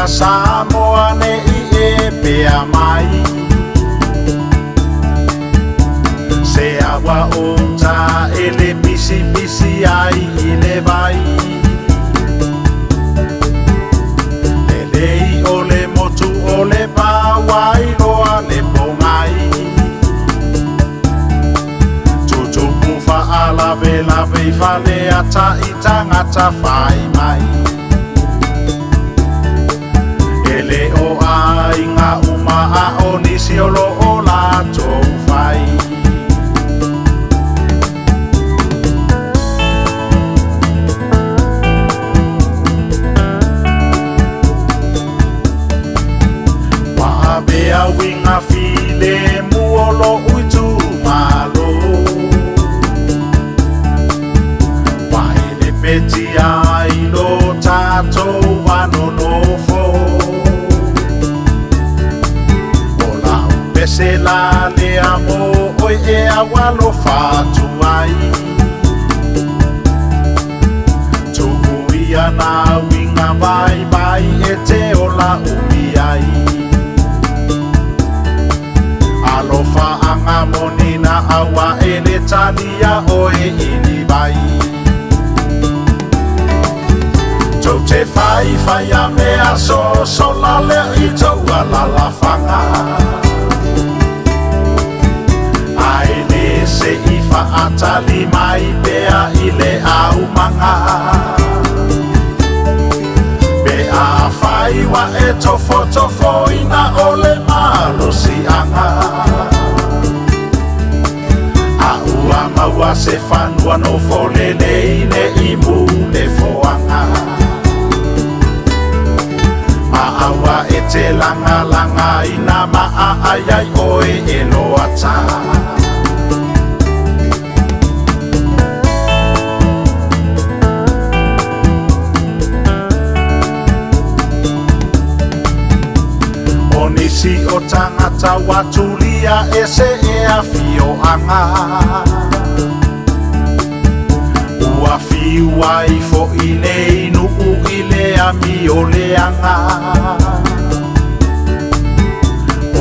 Samoa ne I e pea mai Se awa o ta ele pisi pisi ai I le vai Lelei o le motu o le pawai loa le pongai Tutupu fa ala vela vei fale ata I tangata fai mai Ele o ai ngā uma a o nisi o lo o la tō whai Wa bea winga file muolo uitu malo Wa ele peti ai lo tato wano no fo Se la le amo oi e awalo fatu ai Tu ia na winga vai vai e te ola umi ai Alofa anga monina awa e le talia oi ini vai Tu te fai fai a mea so la le I tau ala la fanga Se ifa atali mai bea I le au manga Bea fai wa e tofo ina o le malo si anga A ua maua se fanua no fole leine I mu le foanga Ma awa e te langa ina maa ai oe e loata Nisi o tangata watulia e se e a fio anga Ua fiua I fo I nei nuku I le ami o le anga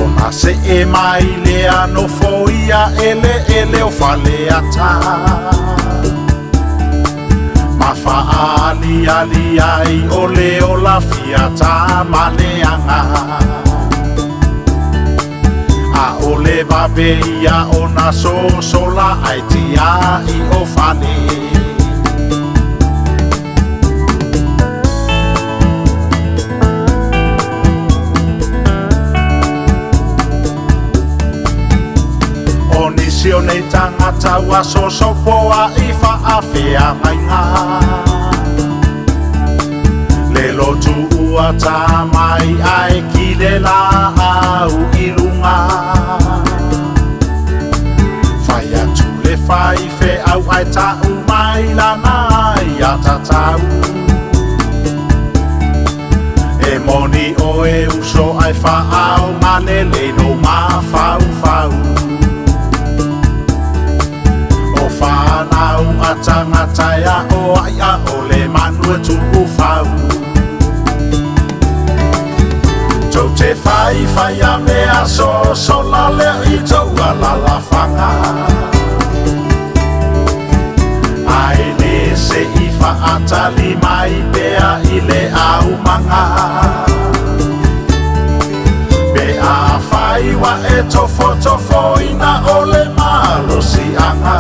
Ona se e mai le ano fo ia ele o fale ata Mafa ali ai o le o la fiata ma le anga A o le vape ia o na sola ai tia I o fale O nisi o nei tangata wa sopoa I fa a fea mainga Le lotu ua ta mai ai ki le la au I lunga Fai atu le fai fe au ai tau mai lana I atatau E moni o e uso ai fa au malele no ma fau O whanau atangata ia o aia o le manua tu ufau Tau te fai a mea so la le I tau ala la fanga Ai le se ifa atali mai bea I le au manga Bea fai wa e tofo ina o le malo si anga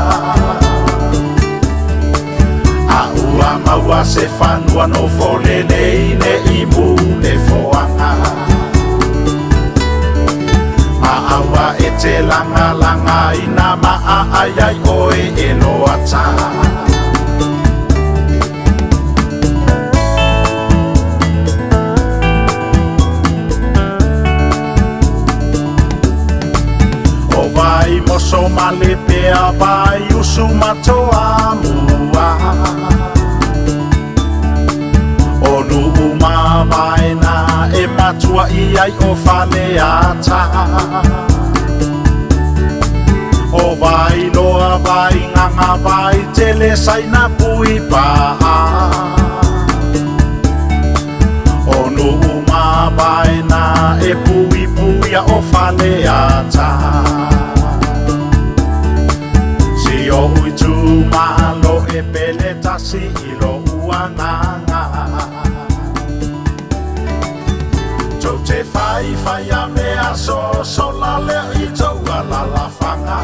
A ua maua se fanua no fole leine I mu le foanga Awa e te langa ina maa ai oe e loata O vai moso male pea vai usu matoa mua ai o fale ata. O vai loa vai nganga vai tele saina pui paha. O numa vai na e pui pui o fale ata. Si o tu malo e peleta si ilo uanganga. Tau te whai a mea so la le i tau a la whanga.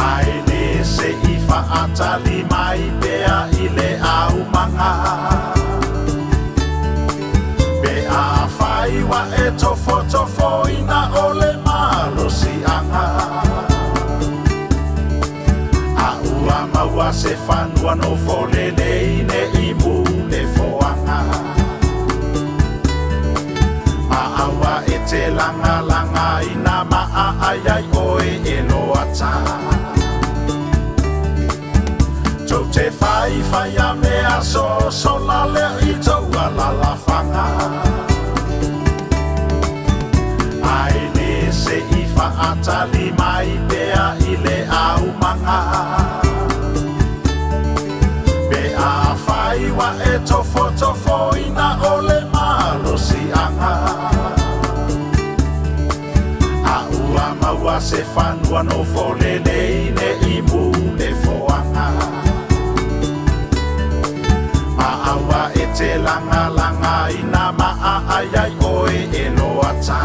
Ai le se i whaatali mai pea i le au manga. Pe a whai wa e tofo ina o le malo si anga. A ua maua se whanua no fole nei ne i mu le foanga. Awa e te langa ina maa ai oe e loa ta. Tau te whai a mea so la le i tau a la whanga. Ai le se i whaatali mai pea i le au manga. Pe a whai wa e tofo ina o le malo si anga. Maua se whanua no fole nei ne i mu le foanga. Maaua e te langa ina maa ai oe e loa ta.